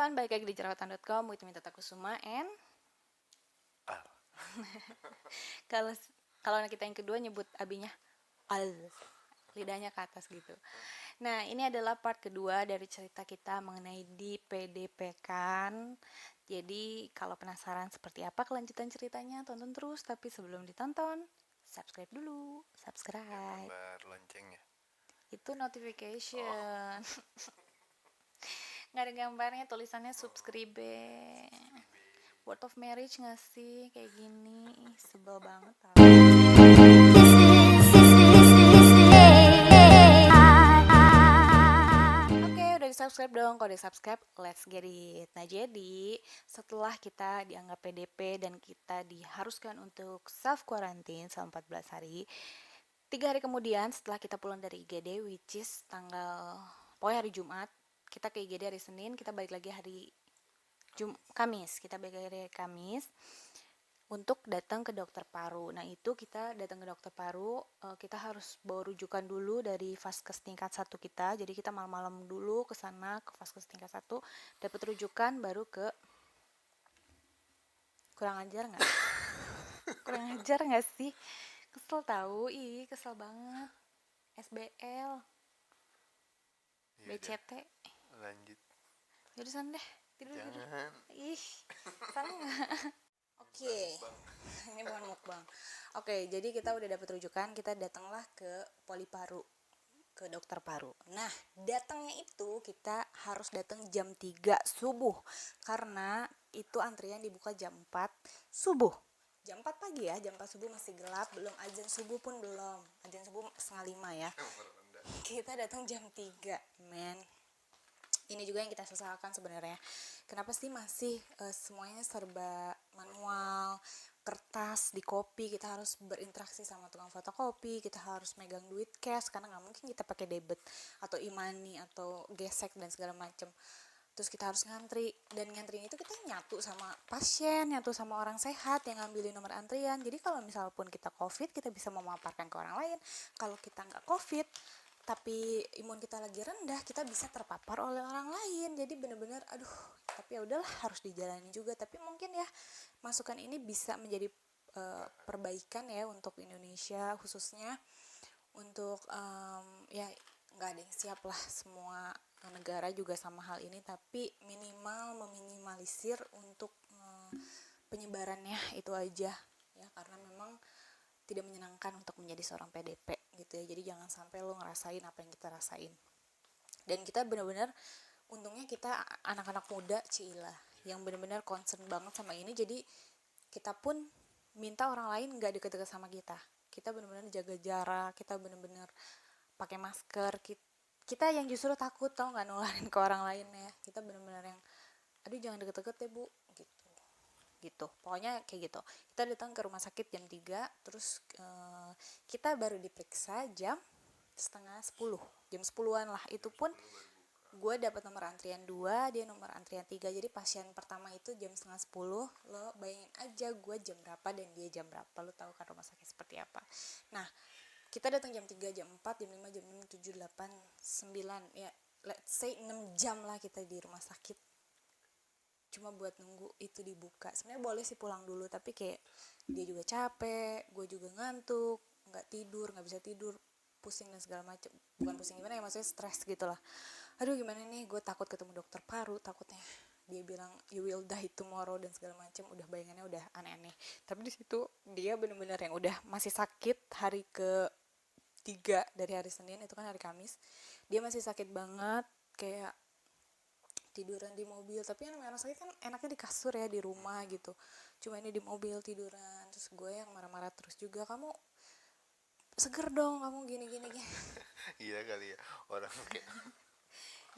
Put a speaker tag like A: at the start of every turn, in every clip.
A: everyone, balik lagi di jerawatan.com with Minta Takusuma and
B: Al.
A: kalau kalau anak kita yang kedua nyebut abinya al, lidahnya ke atas gitu. Nah, ini adalah part kedua dari cerita kita mengenai di PDP kan. Jadi kalau penasaran seperti apa kelanjutan ceritanya, tonton terus. Tapi sebelum ditonton, subscribe dulu. Subscribe.
B: Gambar loncengnya.
A: Itu notification. Nggak ada gambarnya, tulisannya subscribe. Word of marriage gak sih kayak gini? Sebel banget tau. Oke, udah di subscribe dong. Kalau di subscribe, let's get it. Nah, jadi setelah kita dianggap PDP dan kita diharuskan untuk self quarantine selama 14 hari, 3 hari kemudian setelah kita pulang dari IGD, which is pokoknya hari Jumat, kita ke IGD hari Senin, kita balik lagi hari Kamis, kita balik lagi hari Kamis untuk datang ke dokter paru. Nah, itu kita datang ke dokter paru, kita harus bawa rujukan dulu dari vaskes tingkat 1 kita. Jadi kita malam-malam dulu ke sana ke vaskes tingkat 1, dapat rujukan baru ke kurang ajar nggak? Kurang ajar nggak sih? Kesel tahu, kesel banget. SBL, BCT.
B: Lanjut.
A: Yaudah sana deh, tidur.
B: Jangan.
A: Ih, sana nggak? Oke, ini bukan mukbang. Oke, jadi kita udah dapat rujukan, kita datanglah ke poli paru, ke dokter paru. Nah, datangnya itu kita harus datang jam 3 subuh karena itu antrian dibuka jam 4 subuh. Jam 4 pagi ya, jam 4 subuh masih gelap, belum azan subuh pun belum. Azan subuh 4:30 ya. Kita datang jam 3, men. Ini juga yang kita sesalkan sebenarnya. Kenapa sih masih semuanya serba manual, kertas di copy, kita harus berinteraksi sama tukang fotokopi, kita harus megang duit cash karena nggak mungkin kita pakai debit atau e-money atau gesek dan segala macem. Terus kita harus ngantri, dan ngantri itu kita nyatu sama pasien, nyatu sama orang sehat yang ngambilin nomor antrian. Jadi kalau misal pun kita covid, kita bisa memaparkan ke orang lain. Kalau kita nggak covid tapi imun kita lagi rendah, kita bisa terpapar oleh orang lain. Jadi bener-bener tapi ya udahlah, harus dijalani juga. Tapi mungkin ya masukan ini bisa menjadi perbaikan ya untuk Indonesia, khususnya untuk ya nggak ada yang siap lah, semua negara juga sama hal ini, tapi minimal meminimalisir untuk penyebarannya itu aja ya, karena memang tidak menyenangkan untuk menjadi seorang PDP gitu ya. Jadi jangan sampai lo ngerasain apa yang kita rasain. Dan kita benar-benar, untungnya kita anak-anak muda Cila yang benar-benar concern banget sama ini. Jadi kita pun minta orang lain nggak deket-deket sama kita. Kita benar-benar jaga jarak, kita benar-benar pakai masker. Kita yang justru takut tau nggak nularin ke orang lain ya. Kita benar-benar yang jangan deket-deket ya bu gitu, pokoknya kayak gitu. Kita datang ke rumah sakit jam 3, terus kita baru diperiksa jam setengah 10, jam 10-an lah. Itu pun gue dapat nomor antrian 2, dia nomor antrian 3. Jadi pasien pertama itu jam setengah 10. Lo bayangin aja gue jam berapa dan dia jam berapa, lo tahu kan rumah sakit seperti apa. Nah, kita datang jam 3, jam 4, jam 5, jam 6, 7, 8, 9, ya let's say 6 jam lah kita di rumah sakit cuma buat nunggu itu dibuka. Sebenarnya boleh sih pulang dulu, tapi kayak dia juga capek, gue juga ngantuk, nggak bisa tidur, pusing dan segala macam. Bukan pusing gimana ya, maksudnya stres gitu lah. Gimana nih, gue takut ketemu dokter paru, takutnya dia bilang you will die tomorrow dan segala macam. Udah bayangannya udah aneh-aneh. Tapi di situ dia bener-bener yang udah masih sakit hari ke-3 dari hari Senin, itu kan hari Kamis. Dia masih sakit banget, kayak tiduran di mobil. Tapi yang namanya sakit kan enaknya di kasur ya, di rumah gitu. Cuma ini di mobil tiduran. Terus gue yang marah-marah terus juga, kamu seger dong, kamu gini-gini.
B: Iya kali ya, orang kayak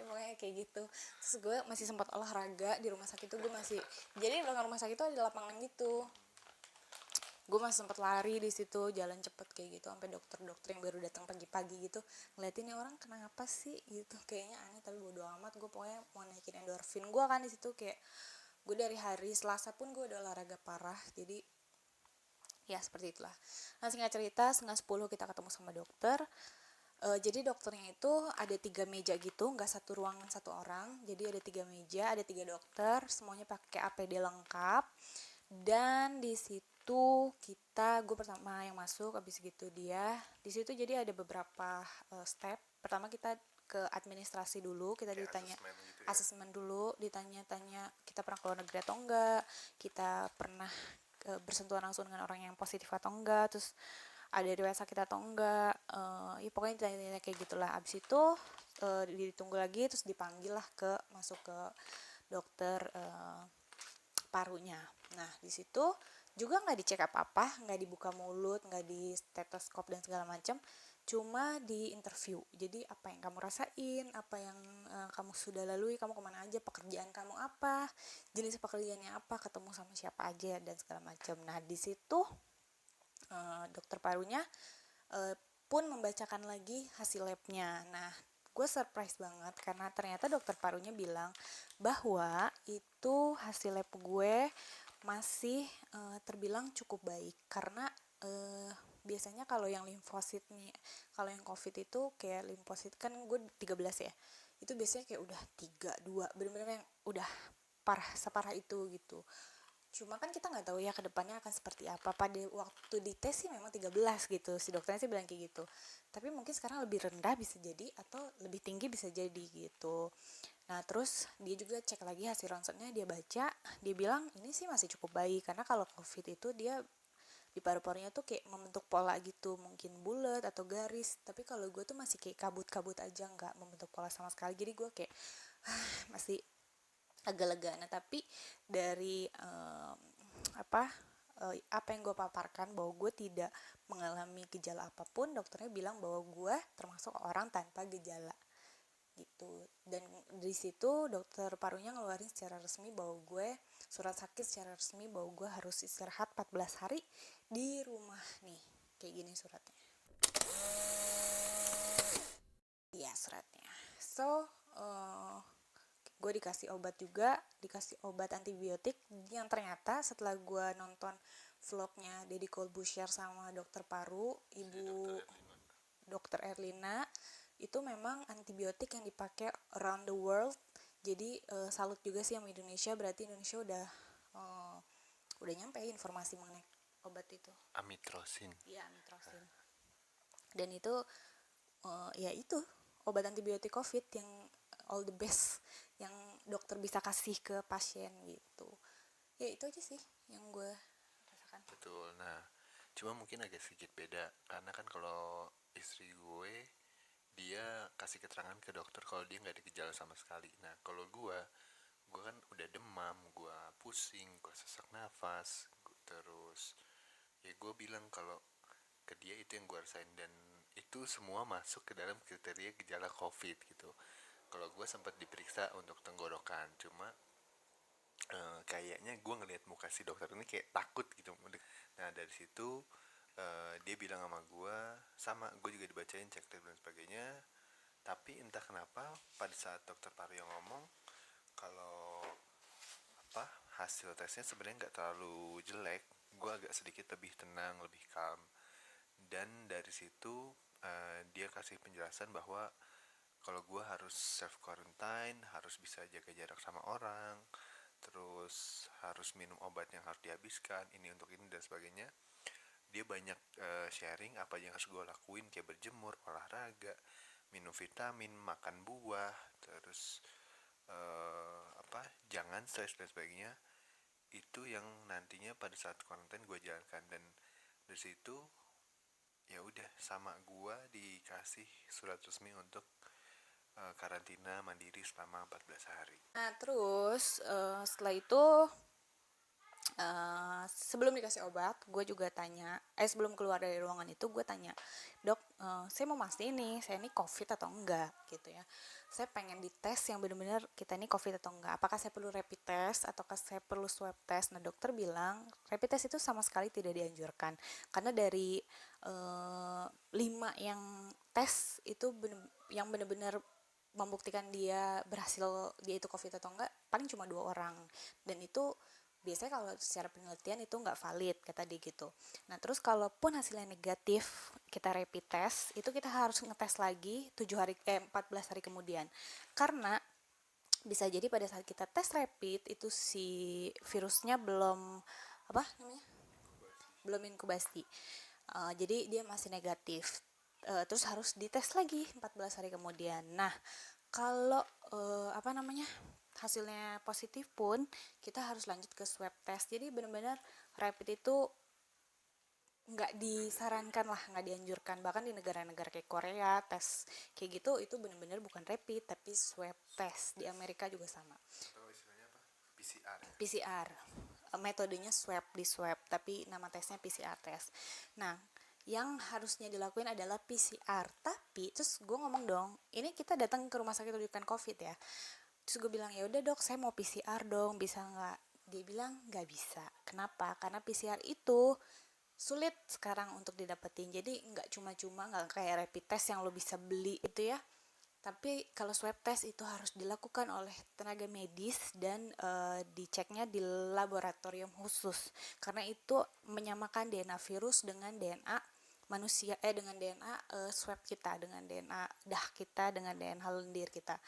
A: Ya, pokoknya kayak gitu. Terus gue masih sempat olahraga di rumah sakit itu. Gue masih, jadi di rumah sakit itu ada lapangan gitu, gue masih sempat lari di situ, jalan cepet kayak gitu, sampai dokter-dokter yang baru datang pagi-pagi gitu ngeliatin nih orang kenapa sih gitu, kayaknya aneh. Tapi bodo amat, gue pokoknya mau naikin endorfin gue kan di situ. Kayak gue dari hari Selasa pun gue udah olahraga parah. Jadi ya seperti itulah. Nah, singkat cerita, setengah 10 kita ketemu sama dokter. Jadi dokternya itu ada 3 meja gitu, nggak satu ruangan satu orang. Jadi ada 3 meja, ada 3 dokter, semuanya pakai APD lengkap. Dan di situ gue pertama yang masuk, habis gitu dia. Di situ jadi ada beberapa step. Pertama kita ke administrasi dulu, kita
B: Kayak
A: ditanya
B: asesmen gitu ya.
A: asesmen dulu, ditanya-tanya kita pernah keluar negeri atau enggak, kita pernah bersentuhan langsung dengan orang yang positif atau enggak, terus ada riwayat sakit atau enggak, ya pokoknya ditanya-tanya kayak gitulah. Abis itu ditunggu lagi, terus dipanggil lah masuk ke dokter parunya. Nah di situ juga nggak dicek apa-apa, nggak dibuka mulut, nggak di stetoskop dan segala macam, cuma di interview. Jadi apa yang kamu rasain, apa yang kamu sudah lalui, kamu kemana aja, pekerjaan kamu apa, jenis pekerjaannya apa, ketemu sama siapa aja dan segala macam. Nah di situ dokter parunya pun membacakan lagi hasil labnya. Nah gue surprise banget karena ternyata dokter parunya bilang bahwa itu hasil lab gue masih terbilang cukup baik, karena biasanya kalau yang limfosit nih, kalau yang covid itu kayak limfosit kan gue 13 ya, itu biasanya kayak udah 3, 2, bener-bener yang udah parah, separah itu gitu. Cuma kan kita nggak tahu ya kedepannya akan seperti apa. Pada waktu di tes sih memang 13 gitu, si dokternya sih bilang kayak gitu, tapi mungkin sekarang lebih rendah bisa jadi, atau lebih tinggi bisa jadi gitu. Nah terus dia juga cek lagi hasil ronsennya, dia baca, dia bilang ini sih masih cukup baik, karena kalau covid itu dia di paru-parunya tuh kayak membentuk pola gitu, mungkin bulat atau garis, tapi kalau gue tuh masih kayak kabut-kabut aja, nggak membentuk pola sama sekali. Jadi gue kayak masih agak lega. Nah tapi dari apa yang gue paparkan bahwa gue tidak mengalami gejala apapun, dokternya bilang bahwa gue termasuk orang tanpa gejala gitu. Dan di situ dokter parunya ngeluarin secara resmi bahwa gue surat sakit secara resmi bahwa gue harus istirahat 14 hari di rumah nih, kayak gini suratnya. Iya suratnya. So gue dikasih obat juga, dikasih obat antibiotik yang ternyata setelah gue nonton vlognya Deddy Corbuzier sama dokter paru, ibu dokter Erlina, itu memang antibiotik yang dipakai around the world. Jadi salut juga sih sama Indonesia, berarti Indonesia udah nyampe informasi mengenai obat itu.
B: Amitrosin.
A: Iya, amitrosin. Dan itu ya itu obat antibiotik COVID yang all the best yang dokter bisa kasih ke pasien gitu. Ya itu aja sih yang gue rasakan.
B: Betul. Nah, cuma mungkin agak sedikit beda karena kan kalau istri gue dia kasih keterangan ke dokter kalau dia nggak ada gejala sama sekali. Nah, kalau gue kan udah demam, gue pusing, gue sesak nafas, terus ya gue bilang kalau ke dia itu yang gue rasain, dan itu semua masuk ke dalam kriteria gejala COVID gitu. Kalau gue sempat diperiksa untuk tenggorokan, cuma kayaknya gue ngelihat muka si dokter ini kayak takut gitu. Nah dari situ dia bilang sama gue juga dibacain cek tes dan sebagainya. Tapi entah kenapa pada saat dokter paru yang ngomong kalau hasil tesnya sebenarnya nggak terlalu jelek, gue agak sedikit lebih tenang, lebih calm. Dan dari situ dia kasih penjelasan bahwa kalau gue harus self quarantine, harus bisa jaga jarak sama orang, terus harus minum obat yang harus dihabiskan, ini untuk ini dan sebagainya. Dia banyak sharing apa yang harus gue lakuin, kayak berjemur, olahraga, minum vitamin, makan buah, terus jangan stres dan sebagainya. Itu yang nantinya pada saat konten gue jalankan. Dan dari situ ya udah, sama gue dikasih surat resmi untuk karantina mandiri selama 14 hari.
A: Nah terus setelah itu sebelum dikasih obat, gue juga tanya, sebelum keluar dari ruangan itu gue tanya, dok, saya mau mastiin nih, saya ini COVID atau enggak, gitu ya. Saya pengen dites yang benar-benar kita ini COVID atau enggak. Apakah saya perlu rapid test ataukah saya perlu swab test? Nah dokter bilang rapid test itu sama sekali tidak dianjurkan, karena dari 5 yang tes itu yang benar-benar membuktikan dia berhasil, dia itu COVID atau enggak, paling cuma 2 orang, dan itu biasanya kalau secara penelitian itu nggak valid kata dia gitu. Nah terus kalaupun hasilnya negatif kita rapid test itu kita harus ngetes lagi 14 hari kemudian, karena bisa jadi pada saat kita tes rapid itu si virusnya belum apa namanya belum inkubasi. Jadi dia masih negatif. Terus harus dites lagi 14 hari kemudian. Nah kalau hasilnya positif pun kita harus lanjut ke swab test. Jadi benar-benar rapid itu nggak disarankan lah, nggak dianjurkan. Bahkan di negara-negara kayak Korea tes kayak gitu itu benar-benar bukan rapid tapi swab test. Di Amerika juga sama.
B: Atau istilahnya apa? PCR.
A: PCR. Metodenya di swab tapi nama tesnya PCR test. Nah yang harusnya dilakuin adalah PCR, tapi terus gue ngomong dong, ini kita datang ke rumah sakit rujukan COVID ya, terus gue bilang ya udah dok saya mau PCR dong, bisa nggak? Dia bilang nggak bisa. Kenapa? Karena PCR itu sulit sekarang untuk didapetin, jadi nggak cuma-cuma, nggak kayak rapid test yang lo bisa beli itu ya, tapi kalau swab test itu harus dilakukan oleh tenaga medis dan diceknya di laboratorium khusus, karena itu menyamakan DNA virus dengan DNA manusia, dengan DNA swab kita, dengan DNA dah kita, dengan DNA lendir kita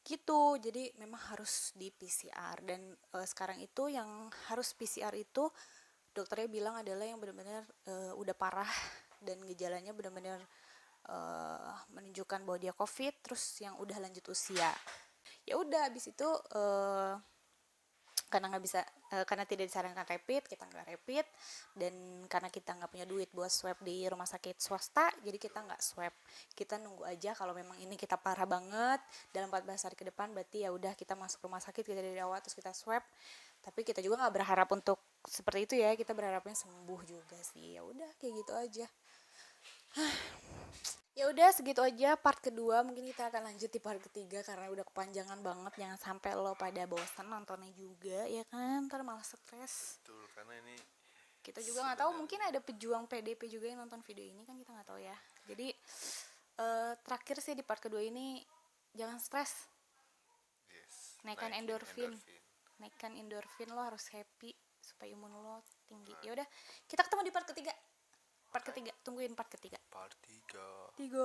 A: gitu. Jadi memang harus di PCR, dan sekarang itu yang harus PCR itu dokternya bilang adalah yang benar-benar udah parah dan gejalanya benar-benar menunjukkan bahwa dia COVID, terus yang udah lanjut usia. Ya udah habis itu karena nggak bisa karena tidak disarankan rapid, kita nggak rapid, dan karena kita nggak punya duit buat swab di rumah sakit swasta, jadi kita nggak swab. Kita nunggu aja kalau memang ini kita parah banget dalam 14 hari ke depan, berarti ya udah kita masuk rumah sakit, kita dirawat, terus kita swab. Tapi kita juga nggak berharap untuk seperti itu ya, kita berharapnya sembuh juga sih. Ya udah kayak gitu aja. Ya udah segitu aja part kedua, mungkin kita akan lanjut di part ketiga karena udah kepanjangan banget. Jangan sampai lo pada bosan nontonnya juga ya kan, ntar malah stres.
B: Betul, karena ini
A: Kita juga nggak tahu, mungkin ada pejuang PDP juga yang nonton video ini, kan kita nggak tahu ya. Jadi terakhir sih di part kedua ini, jangan stres,
B: yes,
A: naikkan endorfin. Naikkan endorfin, lo harus happy supaya imun lo tinggi. Ya udah, kita ketemu di part ketiga. Tungguin part ketiga.
B: Part 3.
A: 3.